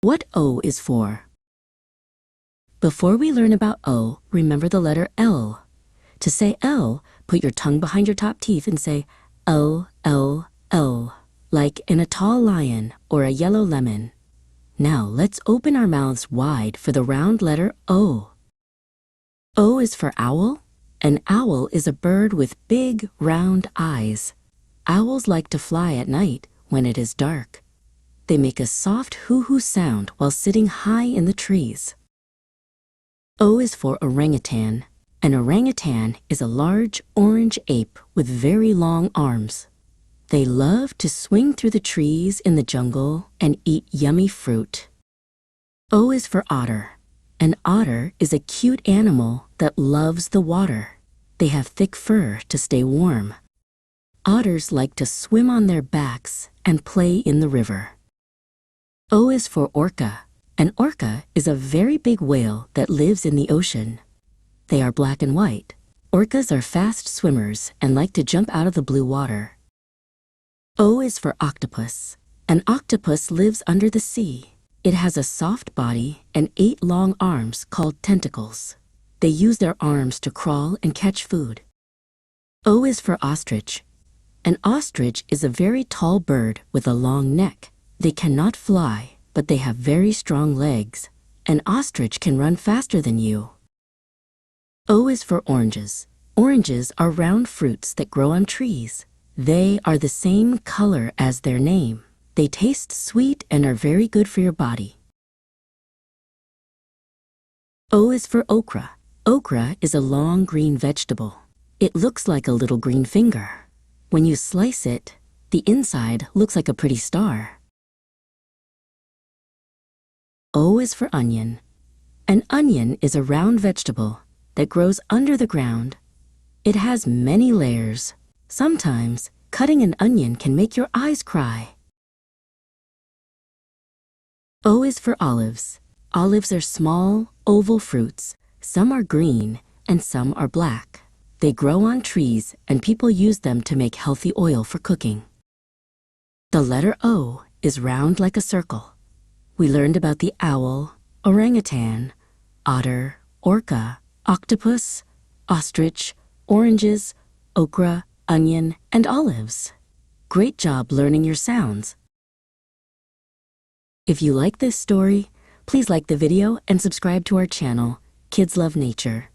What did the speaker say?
What O is for? Before we learn about O, remember the letter L. To say L, put your tongue behind your top teeth and say L, L, L, like in a tall lion or a yellow lemon. Now let's open our mouths wide for the round letter O. O is for owl. An owl is a bird with big, round eyes. Owls like to fly at night when it is dark. They make a soft hoo-hoo sound while sitting high in the trees. O is for orangutan. An orangutan is a large orange ape with very long arms. They love to swing through the trees in the jungle and eat yummy fruit. O is for otter. An otter is a cute animal that loves the water. They have thick fur to stay warm. Otters like to swim on their backs and play in the river. O is for orca. An orca is a very big whale that lives in the ocean. They are black and white. Orcas are fast swimmers and like to jump out of the blue water. O is for octopus. An octopus lives under the sea. It has a soft body and 8 long arms called tentacles. They use their arms to crawl and catch food. O is for ostrich. An ostrich is a very tall bird with a long neck. They cannot fly, but they have very strong legs. An ostrich can run faster than you. O is for oranges. Oranges are round fruits that grow on trees. They are the same color as their name. They taste sweet and are very good for your body. O is for okra. Okra is a long green vegetable. It looks like a little green finger. When you slice it, the inside looks like a pretty star. O is for onion. An onion is a round vegetable that grows under the ground. It has many layers. Sometimes, cutting an onion can make your eyes cry. O is for olives. Olives are small, oval fruits. Some are green and some are black. They grow on trees and people use them to make healthy oil for cooking. The letter O is round like a circle. We learned about the owl, orangutan, otter, orca, octopus, ostrich, oranges, okra, onion, and olives. Great job learning your sounds. If you like this story, please like the video and subscribe to our channel, Kids Love Nature.